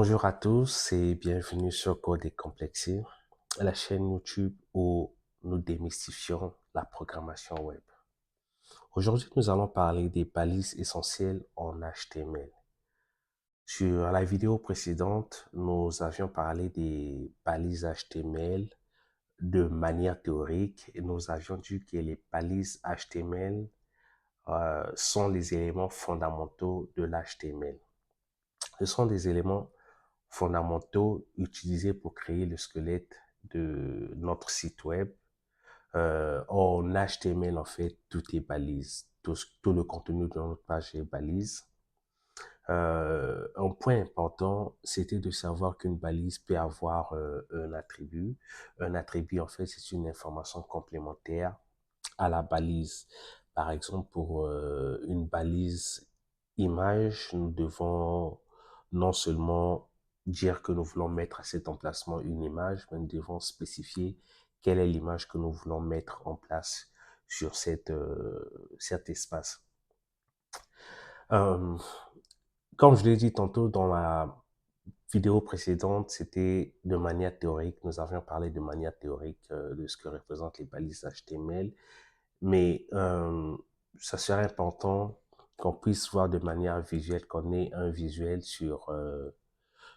Bonjour à tous et bienvenue sur Code Décomplexé, la chaîne YouTube où nous démystifions la programmation web. Aujourd'hui, nous allons parler des balises essentielles en HTML. Sur la vidéo précédente, nous avions parlé des balises HTML de manière théorique et nous avions dit que les balises HTML sont les éléments fondamentaux de l'HTML. Ce sont des éléments fondamentaux utilisés pour créer le squelette de notre site web. En HTML, en fait, tout est balise. Tout le contenu de notre page est balise. Un point important, c'était de savoir qu'une balise peut avoir un attribut. Un attribut, en fait, c'est une information complémentaire à la balise. Par exemple, pour une balise image, nous devons non seulement dire que nous voulons mettre à cet emplacement une image, mais nous devons spécifier quelle est l'image que nous voulons mettre en place sur cet espace. Euh, Comme je l'ai dit tantôt dans la vidéo précédente, c'était de manière théorique. Nous avions parlé de manière théorique de ce que représentent les balises HTML. Mais ça serait important qu'on puisse voir de manière visuelle, qu'on ait un visuel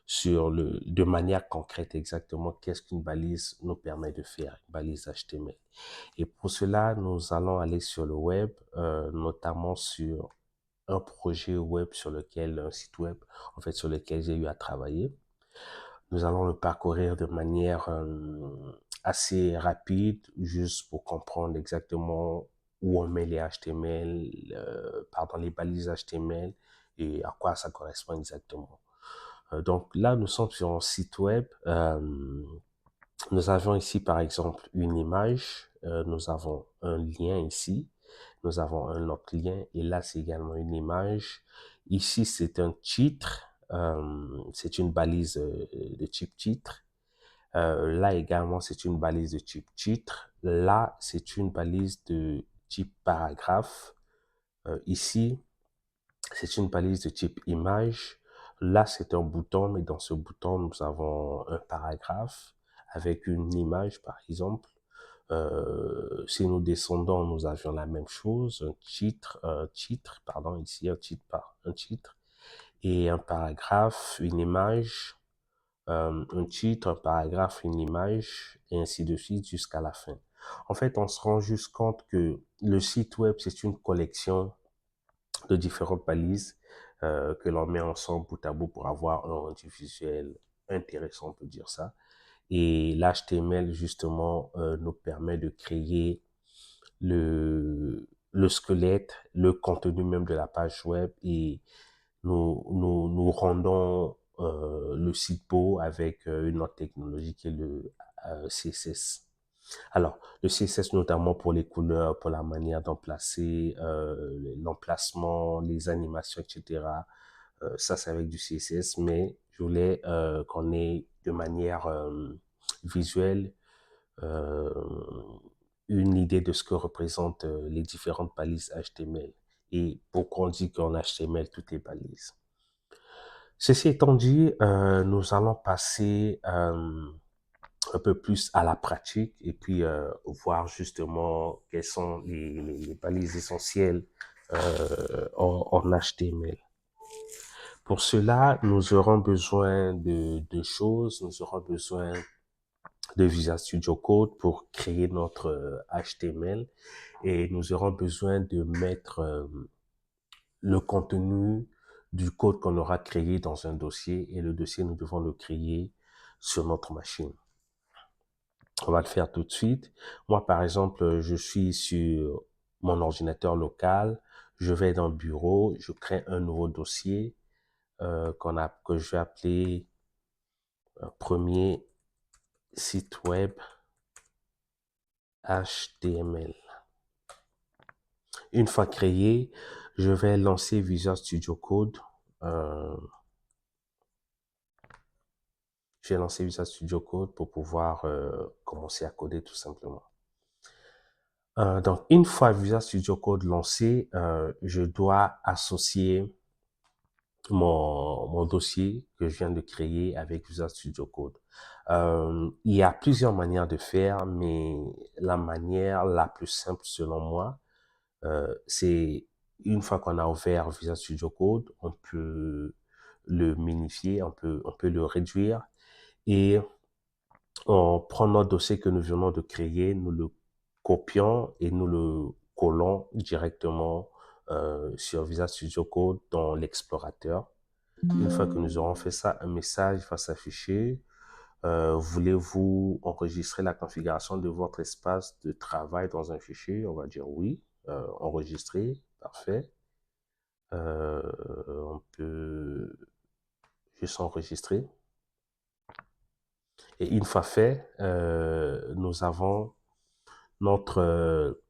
de manière concrète exactement qu'est-ce qu'une balise nous permet de faire, une balise HTML. Et pour cela, nous allons aller sur le web, notamment sur un projet web un site web, en fait, sur lequel j'ai eu à travailler. Nous allons le parcourir de manière assez rapide, juste pour comprendre exactement où on met les HTML, les balises HTML et à quoi ça correspond exactement. Donc là, nous sommes sur un site web. Nous avons ici, par exemple, une image. Nous avons un lien ici. Nous avons un autre lien. Et là, c'est également une image. Ici, c'est un titre. C'est une balise de type titre. Là également, c'est une balise de type titre. Là, c'est une balise de type paragraphe. Ici, c'est une balise de type image. Là, c'est un bouton, mais dans ce bouton, nous avons un paragraphe avec une image, par exemple. Si nous descendons, nous avions la même chose, ici un titre et un paragraphe, une image, un titre, un paragraphe, une image, et ainsi de suite jusqu'à la fin. En fait, on se rend juste compte que le site web, c'est une collection de différentes balises que l'on met ensemble bout à bout pour avoir un rendu visuel intéressant, on peut dire ça. Et l'HTML, justement, nous permet de créer le squelette, le contenu même de la page web et nous rendons le site beau avec une autre technologie qui est le CSS. Alors, le CSS notamment pour les couleurs, pour la manière d'emplacer, l'emplacement, les animations, etc. Ça, c'est avec du CSS, mais je voulais qu'on ait de manière visuelle euh, une idée de ce que représentent les différentes balises HTML et pourquoi on dit qu'en HTML, tout est balise. Ceci étant dit, nous allons passer un peu plus à la pratique et puis voir justement quelles sont les balises essentielles en HTML. Pour cela, nous aurons besoin de deux choses. Nous aurons besoin de Visual Studio Code pour créer notre HTML et nous aurons besoin de mettre le contenu du code qu'on aura créé dans un dossier et le dossier, nous devons le créer sur notre machine. On va le faire tout de suite. Moi, par exemple, je suis sur mon ordinateur local. Je vais dans le bureau, je crée un nouveau dossier que je vais appeler premier site web HTML. Une fois créé, je vais lancer Visual Studio Code. Je vais lancer Visual Studio Code pour pouvoir commencer à coder tout simplement. Donc, une fois Visual Studio Code lancé, je dois associer mon dossier que je viens de créer avec Visual Studio Code. Il y a plusieurs manières de faire, mais la manière la plus simple selon moi, c'est une fois qu'on a ouvert Visual Studio Code, on peut le minifier, on peut le réduire et on prend notre dossier que nous venons de créer, nous le copions et nous le collons directement sur Visual Studio Code dans l'explorateur. Une fois que nous aurons fait ça, un message va s'afficher. Voulez-vous enregistrer la configuration de votre espace de travail dans un fichier? On va dire oui. Enregistrer, parfait. On peut juste enregistrer. Et une fois fait, nous avons notre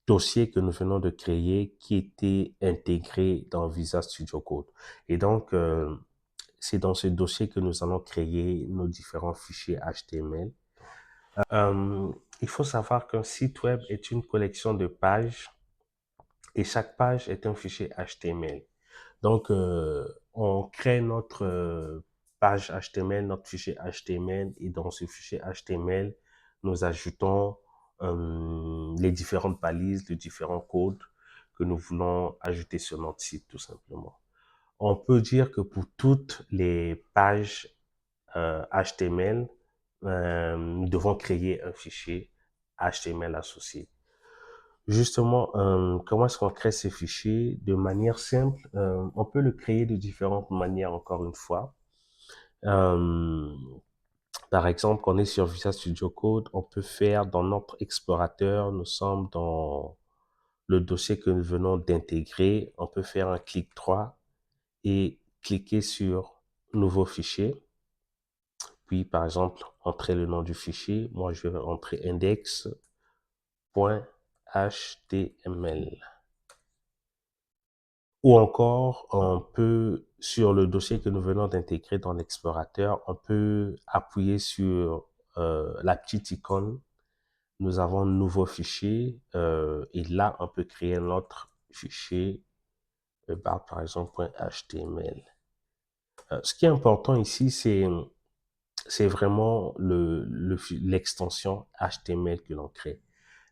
dossier que nous venons de créer qui était intégré dans Visual Studio Code. Et donc, c'est dans ce dossier que nous allons créer nos différents fichiers HTML. Il faut savoir qu'un site web est une collection de pages et chaque page est un fichier HTML. Donc, on crée notre page HTML, notre fichier HTML, et dans ce fichier HTML, nous ajoutons les différentes balises, les différents codes que nous voulons ajouter sur notre site, tout simplement. On peut dire que pour toutes les pages HTML, nous devons créer un fichier HTML associé. Justement, comment est-ce qu'on crée ces fichiers? De manière simple, on peut le créer de différentes manières, encore une fois. Euh, Par exemple, quand on est sur Visual Studio Code, on peut faire dans notre explorateur, nous sommes dans le dossier que nous venons d'intégrer, on peut faire un clic droit et cliquer sur Nouveau fichier. Puis, par exemple, entrer le nom du fichier. Moi, je vais entrer index.html. Ou encore, on peut, sur le dossier que nous venons d'intégrer dans l'explorateur, on peut appuyer sur la petite icône. Nous avons un nouveau fichier et là, on peut créer un autre fichier, par exemple, .html. Ce qui est important ici, c'est vraiment l'extension HTML que l'on crée.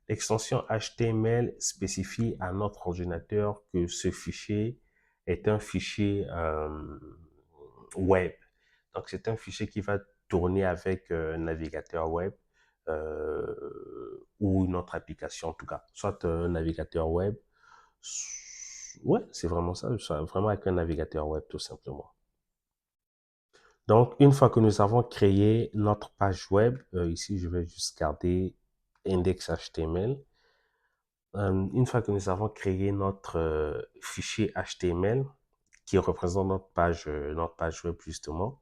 L'extension HTML spécifie à notre ordinateur que ce fichier est un fichier web. Donc, c'est un fichier qui va tourner avec un navigateur web ou une autre application, en tout cas. Soit un navigateur web. Ouais, c'est vraiment ça. Vraiment avec un navigateur web, tout simplement. Donc, une fois que nous avons créé notre page web, ici, je vais juste garder index.html. Une fois que nous avons créé notre fichier HTML qui représente notre page web justement,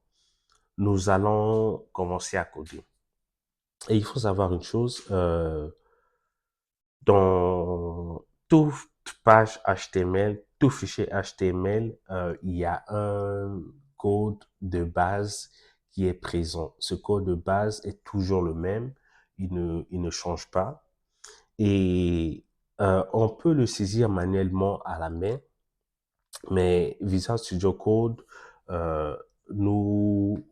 nous allons commencer à coder. Et il faut savoir une chose, dans toute page HTML, tout fichier HTML, il y a un code de base qui est présent. Ce code de base est toujours le même, il ne change pas. Et on peut le saisir manuellement à la main, mais Visual Studio Code nous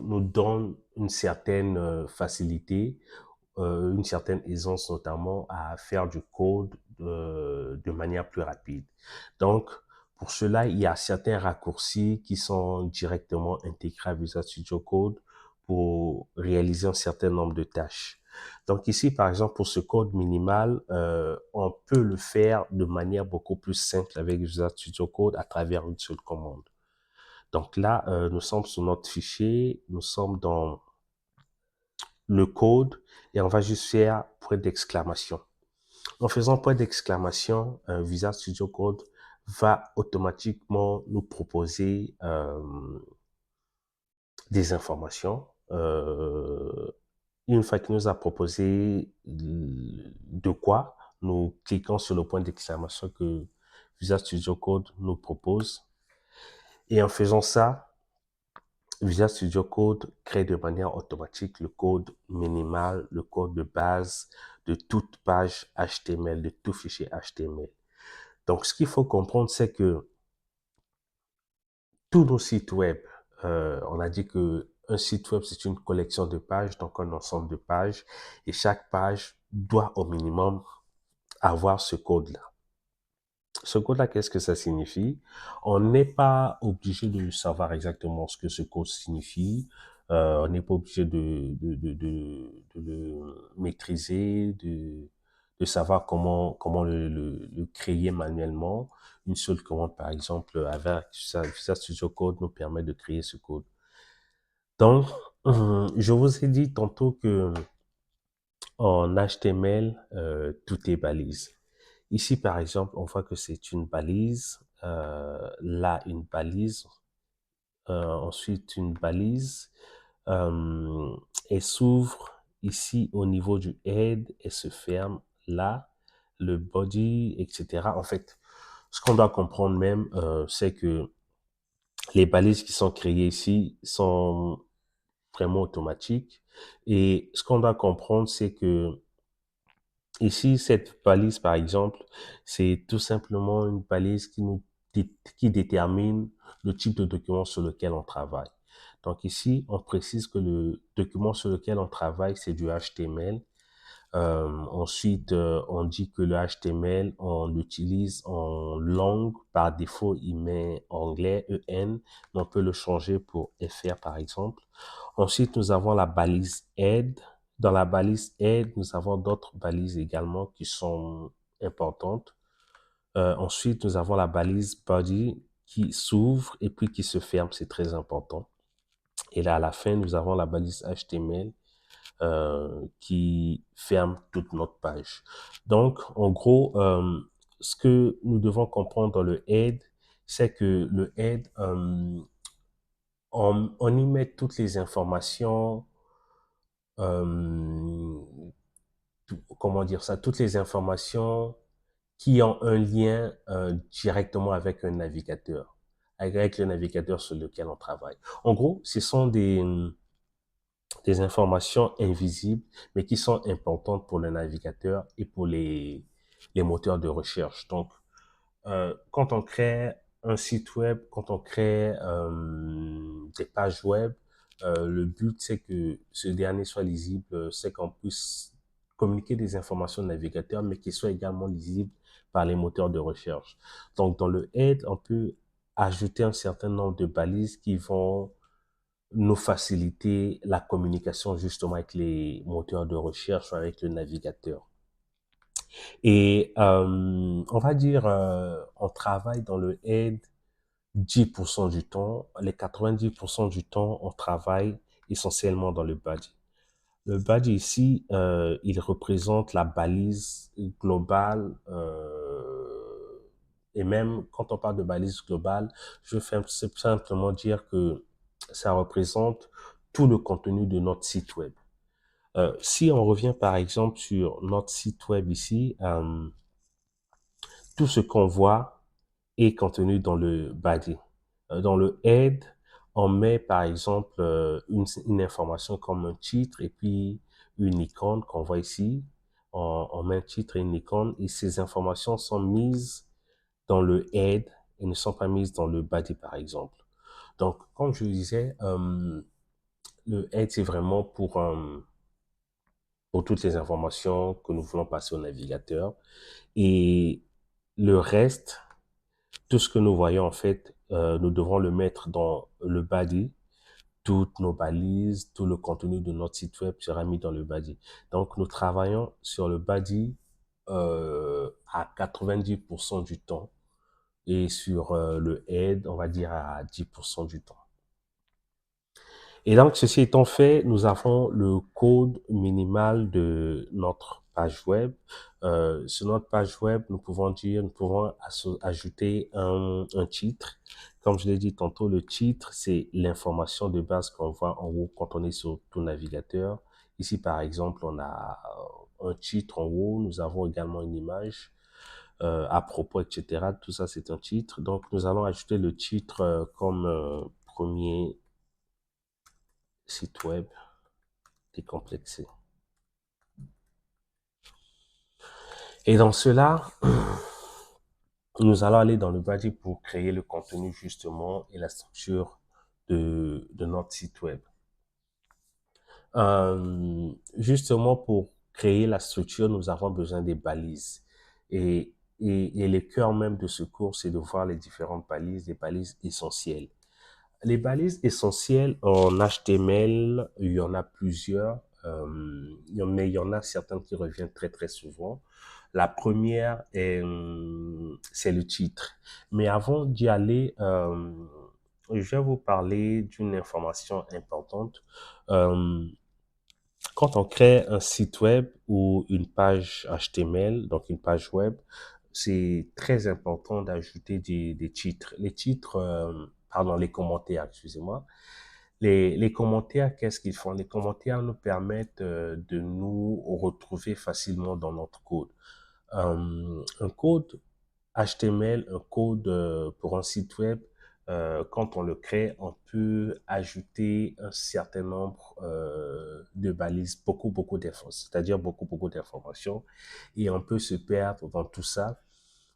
nous donne une certaine facilité, une certaine aisance notamment à faire du code de manière plus rapide. Donc, pour cela, il y a certains raccourcis qui sont directement intégrés à Visual Studio Code pour réaliser un certain nombre de tâches. Donc ici, par exemple, pour ce code minimal, on peut le faire de manière beaucoup plus simple avec Visual Studio Code à travers une seule commande. Donc là, nous sommes sur notre fichier, nous sommes dans le code et on va juste faire point d'exclamation. En faisant point d'exclamation, Visual Studio Code va automatiquement nous proposer des informations. Une fois qu'il nous a proposé de quoi, nous cliquons sur le point d'exclamation que Visual Studio Code nous propose. Et en faisant ça, Visual Studio Code crée de manière automatique le code minimal, le code de base de toute page HTML, de tout fichier HTML. Donc, ce qu'il faut comprendre, c'est que tous nos sites web, on a dit que un site web, c'est une collection de pages, donc un ensemble de pages, et chaque page doit au minimum avoir ce code-là. Ce code-là, qu'est-ce que ça signifie? On n'est pas obligé de savoir exactement ce que ce code signifie. On n'est pas obligé de le maîtriser, de savoir comment le créer manuellement. Une seule commande, par exemple, avec Visual Studio Code nous permet de créer ce code. Donc, je vous ai dit tantôt que en HTML, tout est balise. Ici, par exemple, on voit que c'est une balise. Là, une balise. Ensuite, une balise. Euh, Elle s'ouvre ici au niveau du head et se ferme là. Le body, etc. En fait, ce qu'on doit comprendre même, c'est que les balises qui sont créées ici sont vraiment automatiques. Et ce qu'on doit comprendre, c'est que ici, cette balise, par exemple, c'est tout simplement une balise qui détermine le type de document sur lequel on travaille. Donc ici, on précise que le document sur lequel on travaille, c'est du HTML. Ensuite, on dit que le HTML, on l'utilise en langue. Par défaut, il met anglais, EN, mais on peut le changer pour FR, par exemple. Ensuite, nous avons la balise aide. Dans la balise aide, nous avons d'autres balises également qui sont importantes. Ensuite, nous avons la balise body qui s'ouvre et puis qui se ferme. C'est très important. Et là, à la fin, nous avons la balise HTML qui ferme toute notre page. Donc, en gros, ce que nous devons comprendre dans le head, c'est que le head, on y met toutes les informations, euh, comment dire ça, toutes les informations qui ont un lien directement avec un navigateur, avec le navigateur sur lequel on travaille. En gros, ce sont des informations invisibles, mais qui sont importantes pour le navigateur et pour les moteurs de recherche. Donc, quand on crée un site web, quand on crée des pages web, le but, c'est que ce dernier soit lisible, c'est qu'on puisse communiquer des informations au navigateur, mais qu'il soit également lisible par les moteurs de recherche. Donc, dans le head, on peut ajouter un certain nombre de balises qui vont nous faciliter la communication justement avec les moteurs de recherche ou avec le navigateur. Et on va dire, on travaille dans le aide 10% du temps. Les 90% du temps, on travaille essentiellement dans le body. Le body ici, il représente la balise globale. Et même quand on parle de balise globale, je veux simplement dire que ça représente tout le contenu de notre site web. Si on revient par exemple sur notre site web ici, tout ce qu'on voit est contenu dans le body. Dans le head, on met par exemple une information comme un titre et puis une icône qu'on voit ici. On met un titre et une icône et ces informations sont mises dans le head et ne sont pas mises dans le body par exemple. Donc, comme je le disais, le head c'est vraiment pour toutes les informations que nous voulons passer au navigateur. Et le reste, tout ce que nous voyons en fait, nous devons le mettre dans le body. Toutes nos balises, tout le contenu de notre site web sera mis dans le body. Donc, nous travaillons sur le body à 90% du temps et sur le head, on va dire à 10% du temps. Et donc, ceci étant fait, nous avons le code minimal de notre page web. Sur notre page web, nous pouvons ajouter un titre. Comme je l'ai dit tantôt, le titre, c'est l'information de base qu'on voit en haut quand on est sur tout navigateur. Ici, par exemple, on a un titre en haut. Nous avons également une image à propos, etc. Tout ça, c'est un titre. Donc, nous allons ajouter le titre comme premier site web décomplexé. Et dans cela, Nous allons aller dans le body pour créer le contenu justement et la structure de notre site web. Justement, pour créer la structure, nous avons besoin des balises. Et le cœur même de ce cours, c'est de voir les différentes balises, les balises essentielles. Les balises essentielles en HTML, il y en a plusieurs, mais il y en a certaines qui reviennent très très souvent. La première c'est le titre. Mais avant d'y aller, je vais vous parler d'une information importante. Euh, Quand on crée un site web ou une page HTML, donc une page web, c'est très important d'ajouter des titres. Les titres, pardon, les commentaires, excusez-moi. Les commentaires, qu'est-ce qu'ils font? Les commentaires nous permettent de nous retrouver facilement dans notre code. Un code HTML, un code pour un site web, quand on le crée, on peut ajouter un certain nombre de balises, beaucoup d'informations, c'est-à-dire beaucoup d'informations, et on peut se perdre dans tout ça.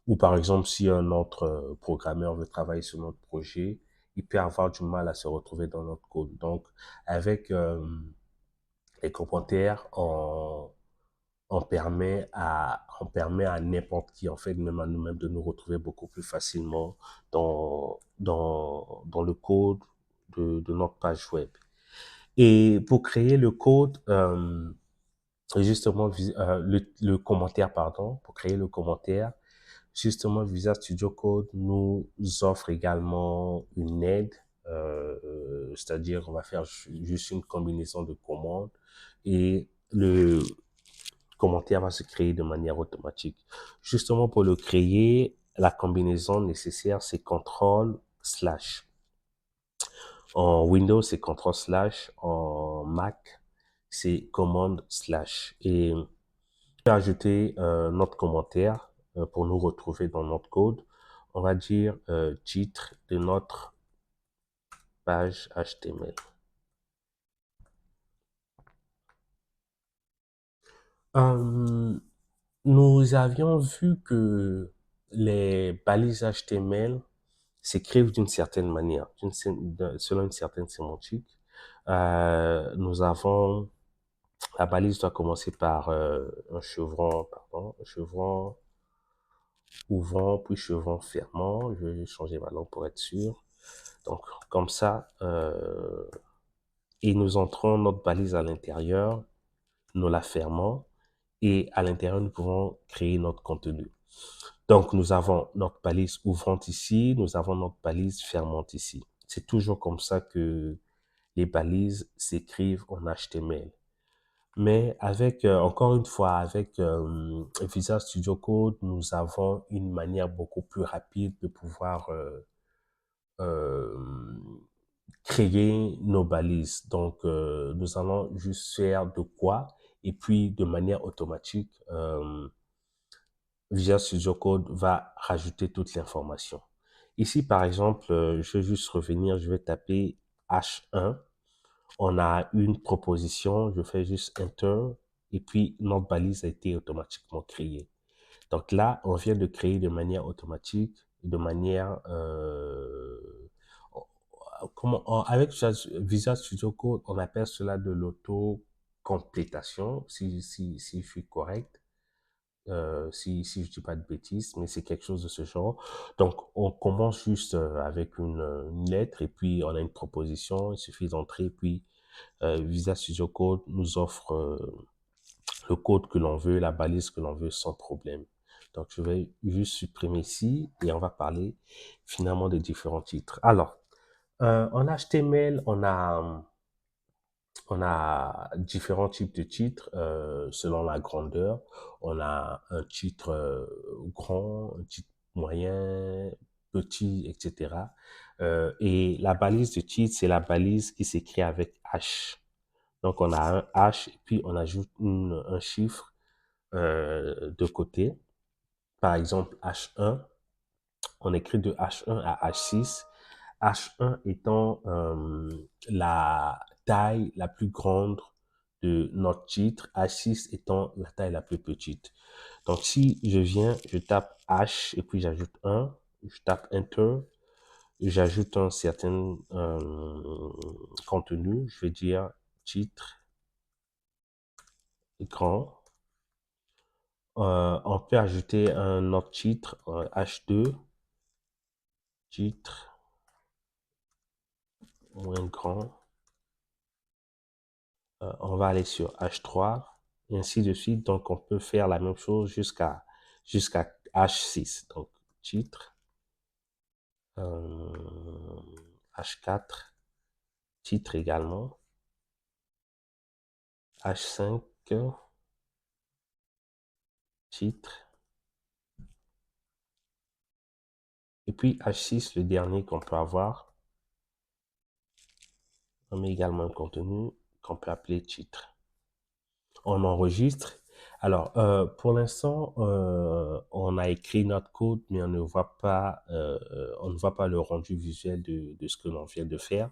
Ou par exemple, si un autre programmeur veut travailler sur notre projet, il peut avoir du mal à se retrouver dans notre code. Donc, avec les commentaires, on permet à n'importe qui, en fait, même à nous-mêmes, de nous retrouver beaucoup plus facilement dans le code de notre page web. Et pour créer le code, justement, le commentaire, pardon, pour créer le commentaire, justement, Visual Studio Code nous offre également une aide, c'est-à-dire on va faire juste une combinaison de commandes et le commentaire va se créer de manière automatique. Justement, pour le créer, la combinaison nécessaire, c'est CTRL/. En Windows, c'est CTRL/. En Mac, c'est Command/. Et on peut ajouter notre commentaire pour nous retrouver dans notre code. On va dire titre de notre page HTML. Euh, Nous avions vu que les balises HTML s'écrivent d'une certaine manière, selon une certaine sémantique. Nous avons, la balise doit commencer par un chevron ouvrant, puis chevron fermant. Je vais changer ma langue pour être sûr. Donc, comme ça, et nous entrons notre balise à l'intérieur, nous la fermons, et à l'intérieur, nous pouvons créer notre contenu. Donc, nous avons notre balise ouvrante ici, nous avons notre balise fermante ici. C'est toujours comme ça que les balises s'écrivent en HTML. Mais avec, encore une fois, avec Visual Studio Code, nous avons une manière beaucoup plus rapide de pouvoir euh, créer nos balises. Donc, nous allons juste faire de quoi et puis de manière automatique, Visual Studio Code va rajouter toute l'information. Ici, par exemple, je vais juste revenir, je vais taper H1. On a une proposition, je fais juste Enter et puis notre balise a été automatiquement créée. Donc là, on vient de créer de manière automatique, de manière avec Visual Studio Code, on appelle cela de l'auto-complétation, si je suis correct. Si je dis pas de bêtises, mais c'est quelque chose de ce genre. Donc, on commence juste avec une lettre et puis on a une proposition, il suffit d'entrer, puis Visual Studio Code nous offre le code que l'on veut, la balise que l'on veut sans problème. Donc, je vais juste supprimer ici et on va parler finalement des différents titres. Alors, en HTML, on a différents types de titres selon la grandeur. On a un titre grand, un titre moyen, petit, etc. Et la balise de titre, c'est la balise qui s'écrit avec H. Donc, on a un H et puis on ajoute un chiffre de côté. Par exemple, H1, on écrit de H1 à H6. H1 étant la taille la plus grande de notre titre, H6 étant la taille la plus petite. Donc, si je viens, je tape H et puis j'ajoute 1, je tape Enter, j'ajoute un certain contenu, je vais dire titre grand. On peut ajouter un autre titre, H2, titre moins grand. On va aller sur H3 et ainsi de suite. Donc, on peut faire la même chose jusqu'à H6. Donc, titre, H4, titre également, H5, titre, et puis H6, le dernier qu'on peut avoir. On met également un contenu qu'on peut appeler titre. On enregistre. Alors, pour l'instant, on a écrit notre code, mais on ne voit pas le rendu visuel de ce que l'on vient de faire.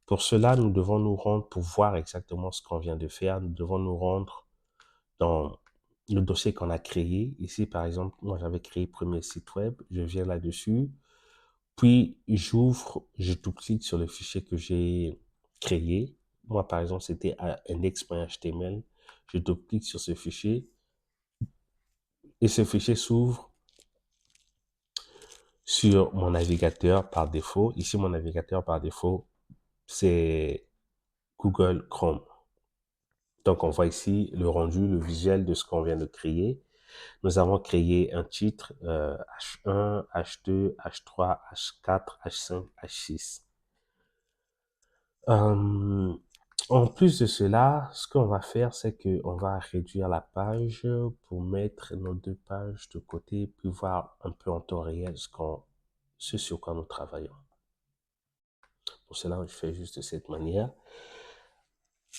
Pour cela, nous devons nous rendre, pour voir exactement ce qu'on vient de faire, nous devons nous rendre dans le dossier qu'on a créé. Ici, par exemple, moi, j'avais créé premier site web. Je viens là-dessus. Puis, j'ouvre, je double-clique sur le fichier que j'ai créé. Moi, par exemple, c'était index.html. Je double-clique sur ce fichier et ce fichier s'ouvre sur mon navigateur par défaut. Ici, mon navigateur par défaut, c'est Google Chrome. Donc, on voit ici le rendu, le visuel de ce qu'on vient de créer. Nous avons créé un titre H1, H2, H3, H4, H5, H6. En plus de cela, ce qu'on va faire, c'est qu'on va réduire la page pour mettre nos deux pages de côté, puis voir un peu en temps réel ce sur quoi nous travaillons. Pour cela, je fais juste de cette manière.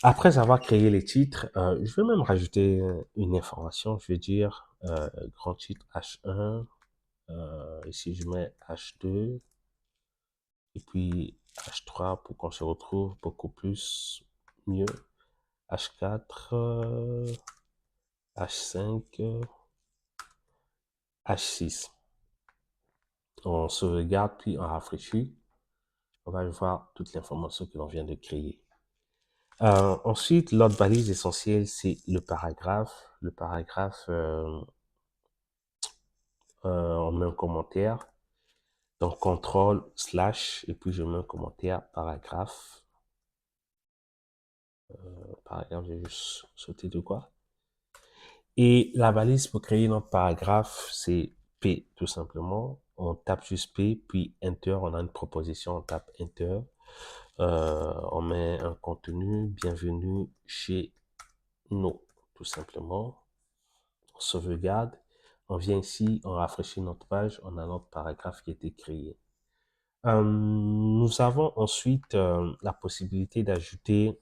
Après avoir créé les titres, je vais même rajouter une information. Je vais dire grand titre H1. Ici, je mets H2. Et puis H3 pour qu'on se retrouve beaucoup plus mieux. H4, H5, H6. On sauvegarde puis on rafraîchit. On va voir toute l'information que l'on vient de créer. Ensuite, l'autre balise essentielle, c'est le paragraphe. Le paragraphe, on met un commentaire. Donc, CTRL, / et puis je mets un commentaire, paragraphe. Paragraphe, j'ai juste sauté de quoi. Et la balise pour créer notre paragraphe, c'est P, tout simplement. On tape juste P, puis Enter, on a une proposition, on tape Enter. On met un contenu, bienvenue chez nous, tout simplement. On sauvegarde. On vient ici, on rafraîchit notre page, on a notre paragraphe qui a été créé. Nous avons ensuite la possibilité d'ajouter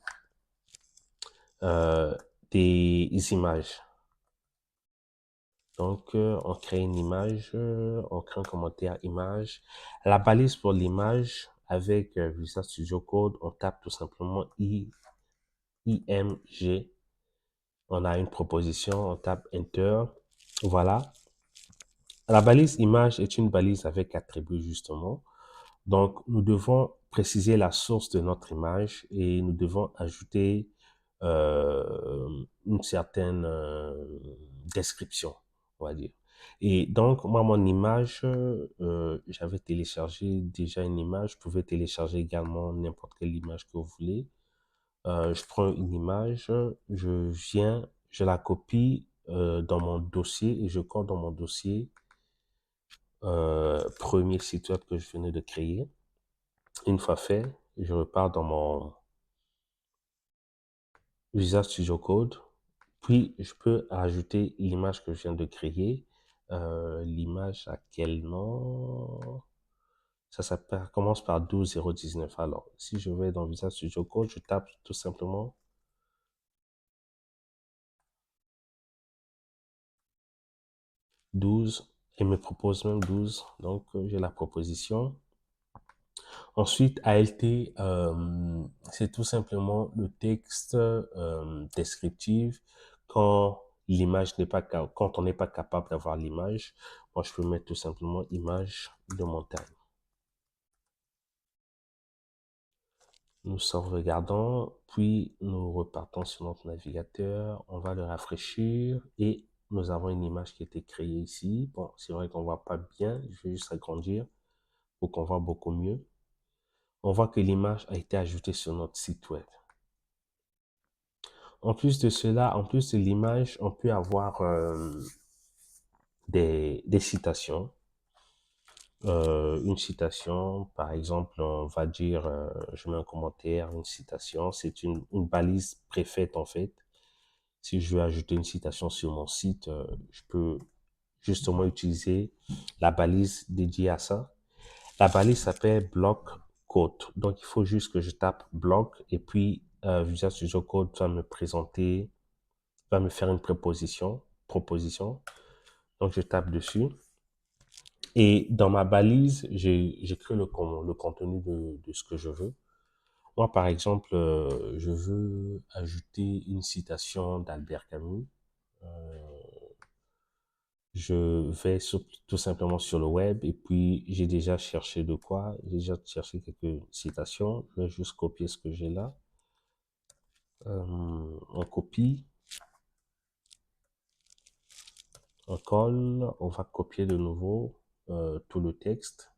des images. Donc, on crée une image, on crée un commentaire image. La balise pour l'image, avec Visual Studio Code, on tape tout simplement IMG. On a une proposition, on tape Enter. Voilà. La balise image est une balise avec attributs, justement. Donc, nous devons préciser la source de notre image et nous devons ajouter une certaine description, on va dire. Et donc, moi, mon image, j'avais téléchargé déjà une image. Vous pouvez télécharger également n'importe quelle image que vous voulez. Je prends une image, je viens, je la copie dans mon dossier et je colle dans mon dossier premier site web que je venais de créer. Une fois fait, je repars dans mon Visual Studio Code. Puis, je peux rajouter l'image que je viens de créer. L'image à quel nom? Ça commence par 12019. Alors, si je vais dans Visual Studio Code, je tape tout simplement 12 et me propose même 12. Donc, j'ai la proposition. Ensuite, ALT, c'est tout simplement le texte descriptif quand l'image n'est pas, quand on n'est pas capable d'avoir l'image. Moi, je peux mettre tout simplement image de montagne. Nous sauvegardons, puis nous repartons sur notre navigateur. On va le rafraîchir et nous avons une image qui a été créée ici. Bon, c'est vrai qu'on voit pas bien. Je vais juste agrandir pour qu'on voit beaucoup mieux. On voit que l'image a été ajoutée sur notre site web. En plus de cela, en plus de l'image, on peut avoir des citations. Une citation, par exemple, on va dire, je mets un commentaire, une citation, c'est une balise préfaite en fait. Si je veux ajouter une citation sur mon site, je peux justement utiliser la balise dédiée à ça. La balise s'appelle bloc quote. Donc, il faut juste que je tape bloc et puis Visual Studio Code va me présenter, va me faire une proposition. Donc, je tape dessus. Et dans ma balise, j'écris le contenu de ce que je veux. Moi, par exemple, je veux ajouter une citation d'Albert Camus. Je vais tout simplement sur le web et puis j'ai déjà cherché de quoi. J'ai déjà cherché quelques citations. Je vais juste copier ce que j'ai là. On copie, on colle, on va copier de nouveau tout le texte.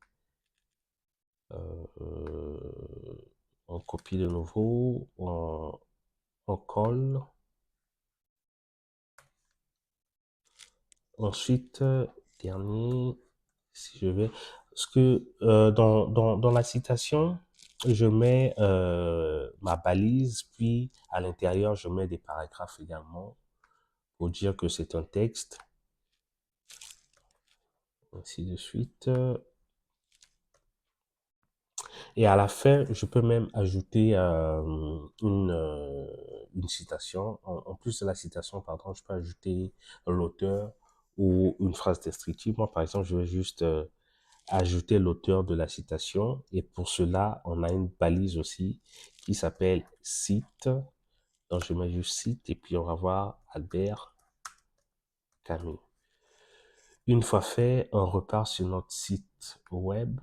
On copie de nouveau, on colle. Ensuite, dernier, si je vais, parce que dans la citation, je mets ma balise, puis à l'intérieur, je mets des paragraphes également pour dire que c'est un texte. Ainsi de suite. Et à la fin, je peux même ajouter une citation. En plus de la citation, pardon, je peux ajouter l'auteur ou une phrase descriptive. Moi, par exemple, je vais juste ajouter l'auteur de la citation. Et pour cela, on a une balise aussi qui s'appelle cite. Donc, je mets juste cite et puis on va voir Albert Camus. Une fois fait, on repart sur notre site web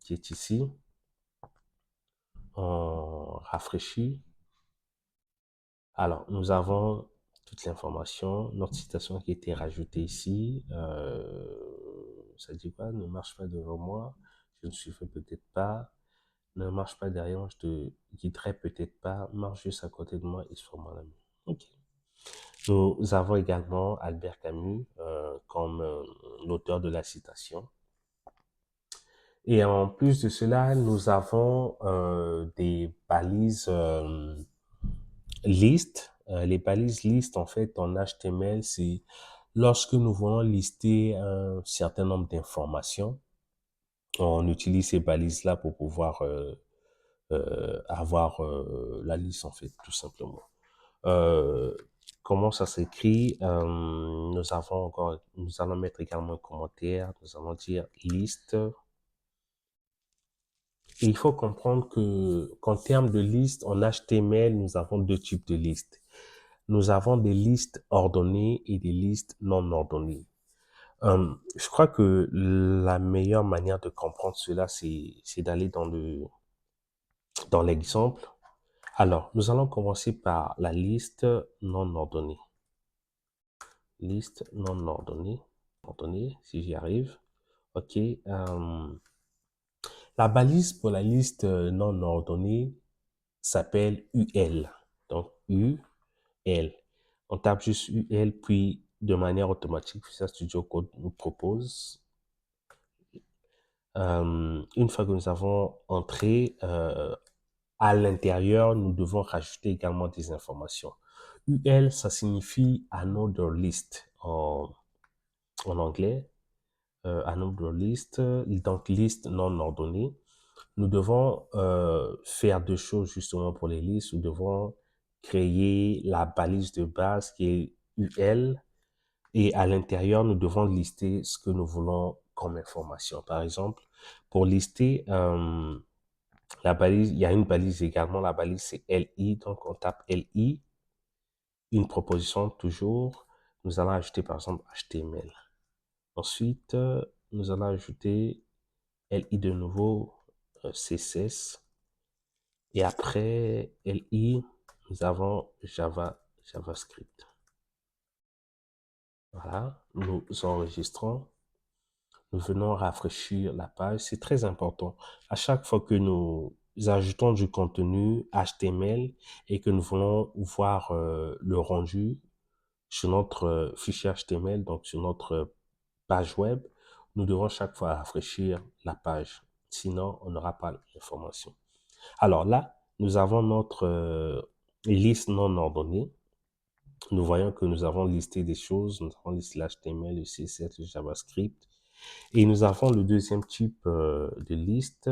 qui est ici. On rafraîchit. Alors, nous avons toute l'information, notre citation qui a été rajoutée ici. Ça dit quoi? Ne marche pas devant moi, je ne suivrai peut-être pas. Ne marche pas derrière moi, je te guiderai peut-être pas. Marche juste à côté de moi et sois mon ami. Ok. Nous avons également Albert Camus comme l'auteur de la citation. Et en plus de cela, nous avons des balises list. Les balises list, en fait, en HTML, c'est lorsque nous voulons lister un certain nombre d'informations, on utilise ces balises-là pour pouvoir avoir la liste, en fait, tout simplement. Comment ça s'écrit? Nous allons mettre également un commentaire. Nous allons dire liste. Et il faut comprendre qu'en termes de liste, en HTML, nous avons deux types de listes. Nous avons des listes ordonnées et des listes non ordonnées. Je crois que la meilleure manière de comprendre cela, c'est d'aller dans l'exemple. Alors, nous allons commencer par la liste non ordonnée. Liste non ordonnée. Ordonnée, si j'y arrive. OK. La balise pour la liste non ordonnée s'appelle UL. Donc, UL. On tape juste UL, puis de manière automatique, Visual Studio Code nous propose. Une fois que nous avons entré à l'intérieur, nous devons rajouter également des informations. UL, ça signifie Another List en anglais. Another List, donc liste non ordonnée. Nous devons faire deux choses justement pour les listes. Nous devons créer la balise de base qui est UL et à l'intérieur, nous devons lister ce que nous voulons comme information. Par exemple, pour lister la balise, il y a une balise également, la balise c'est LI, donc on tape LI, une proposition toujours, nous allons ajouter par exemple HTML. Ensuite, nous allons ajouter LI de nouveau, CSS, et après LI, nous avons JavaScript. Voilà, nous enregistrons. Nous venons rafraîchir la page. C'est très important. À chaque fois que nous ajoutons du contenu HTML et que nous voulons voir le rendu sur notre fichier HTML, donc sur notre page web, nous devons chaque fois rafraîchir la page. Sinon, on n'aura pas l'information. Alors là, nous avons notre liste non ordonnée. Nous voyons que nous avons listé des choses. Nous avons listé l'HTML, le CSS, le JavaScript. Et nous avons le deuxième type de liste.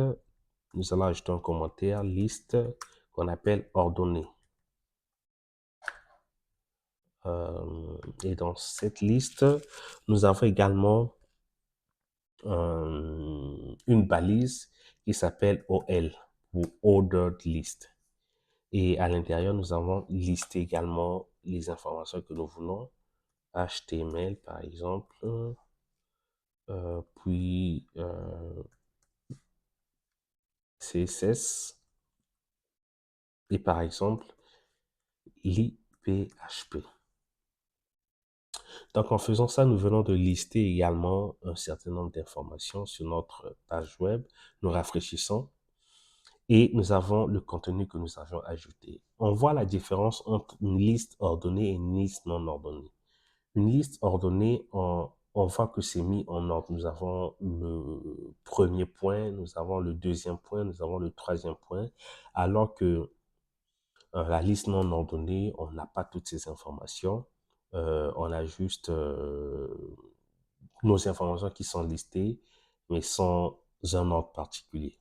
Nous allons ajouter un commentaire, liste qu'on appelle ordonnée. Et dans cette liste, nous avons également une balise qui s'appelle OL ou Ordered List. Et à l'intérieur, nous avons listé également les informations que nous voulons. HTML par exemple, puis CSS et par exemple l'IPHP. Donc en faisant ça, nous venons de lister également un certain nombre d'informations sur notre page web. Nous rafraîchissons et nous avons le contenu que nous avons ajouté. On voit la différence entre une liste ordonnée et une liste non ordonnée. Une liste ordonnée, on voit que c'est mis en ordre. Nous avons le premier point, nous avons le deuxième point, nous avons le troisième point, alors que la liste non ordonnée, on n'a pas toutes ces informations. On a juste nos informations qui sont listées, mais sans un ordre particulier.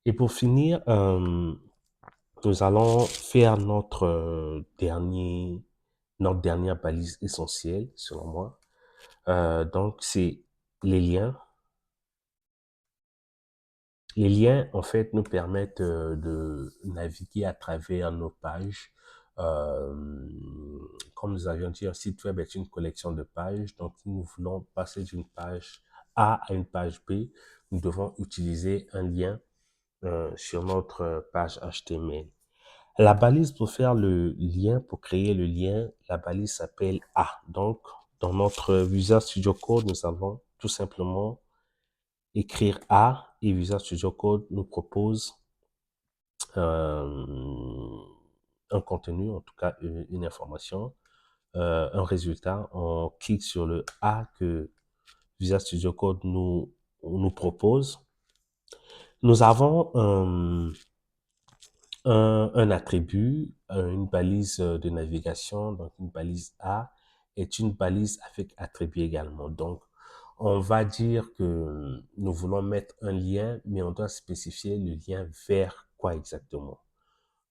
Et pour finir, nous allons faire notre dernière balise essentielle, selon moi. Donc, c'est les liens. Les liens, en fait, nous permettent de naviguer à travers nos pages. Comme nous avions dit, un site web est une collection de pages. Donc, si nous voulons passer d'une page A à une page B, nous devons utiliser un lien sur notre page HTML. La balise pour faire le lien, pour créer le lien, la balise s'appelle A. Donc, dans notre Visual Studio Code, nous allons tout simplement écrire A et Visual Studio Code nous propose un contenu, en tout cas une information, un résultat. On clique sur le A que Visual Studio Code nous propose. Nous avons un attribut, une balise de navigation, donc une balise A est une balise avec attribut également. Donc, on va dire que nous voulons mettre un lien, mais on doit spécifier le lien vers quoi exactement.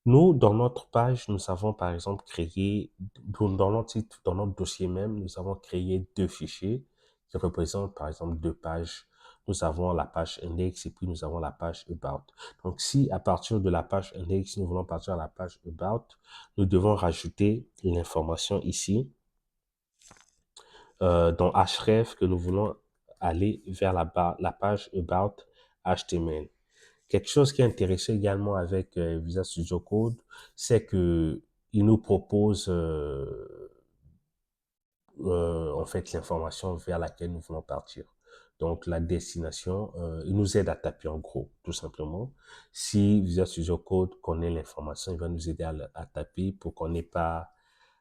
Nous, dans notre page, nous avons par exemple créé, dans notre dossier même, nous avons créé deux fichiers qui représentent par exemple deux pages. Nous avons la page index et puis nous avons la page about. Donc, si à partir de la page index, nous voulons partir à la page about, nous devons rajouter l'information ici dans href que nous voulons aller vers la page about HTML. Quelque chose qui est intéressant également avec Visual Studio Code, c'est que il nous propose en fait l'information vers laquelle nous voulons partir. Donc la destination, il nous aide à taper en gros, tout simplement. Si Visual Studio Code connaît l'information, il va nous aider à taper pour qu'on n'ait pas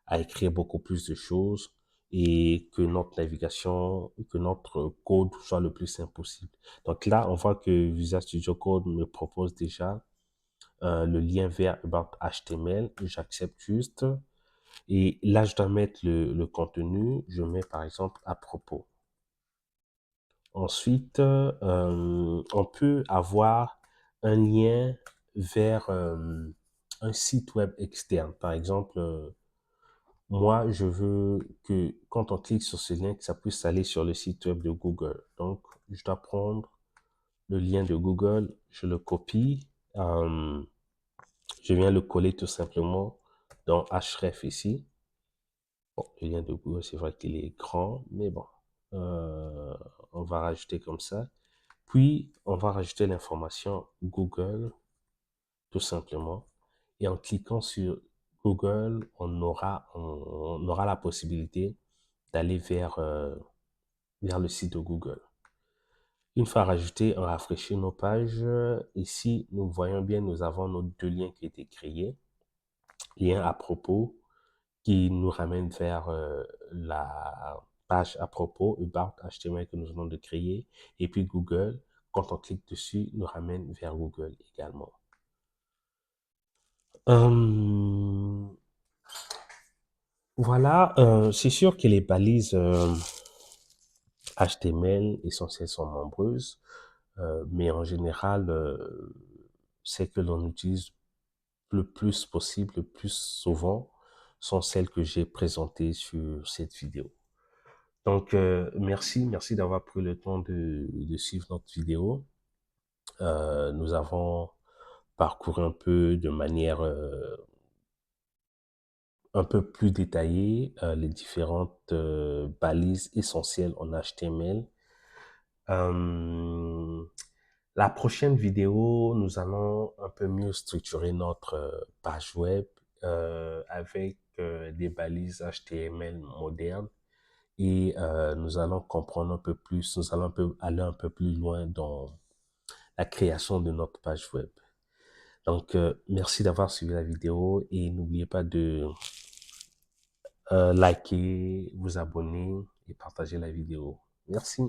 à écrire beaucoup plus de choses et que notre navigation, que notre code soit le plus simple possible. Donc là, on voit que Visual Studio Code me propose déjà le lien vers About HTML. J'accepte juste. Et là, je dois mettre le contenu. Je mets par exemple à propos. Ensuite, on peut avoir un lien vers un site web externe. Par exemple, moi, je veux que quand on clique sur ce lien, que ça puisse aller sur le site web de Google. Donc, je dois prendre le lien de Google, je le copie, je viens le coller tout simplement dans Href ici. Bon, le lien de Google, c'est vrai qu'il est grand, mais bon, on va rajouter comme ça. Puis, on va rajouter l'information Google, tout simplement. Et en cliquant sur Google, on aura la possibilité d'aller vers le site de Google. Une fois rajouté, on rafraîchit nos pages. Ici, nous voyons bien, nous avons nos deux liens qui ont été créés. Lien à propos qui nous ramène vers la page à propos, About HTML que nous venons de créer. Et puis Google, quand on clique dessus, nous ramène vers Google également. Voilà, c'est sûr que les balises HTML essentielles sont nombreuses, mais en général, celles que l'on utilise le plus possible, le plus souvent, sont celles que j'ai présentées sur cette vidéo. Donc, merci d'avoir pris le temps de suivre notre vidéo. Nous avons parcouru un peu de manière un peu plus détaillée les différentes balises essentielles en HTML. La prochaine vidéo, nous allons un peu mieux structurer notre page web avec des balises HTML modernes et nous allons comprendre un peu plus, nous allons aller un peu plus loin dans la création de notre page web. Donc, merci d'avoir suivi la vidéo et n'oubliez pas de liker, vous abonner et partager la vidéo. Merci.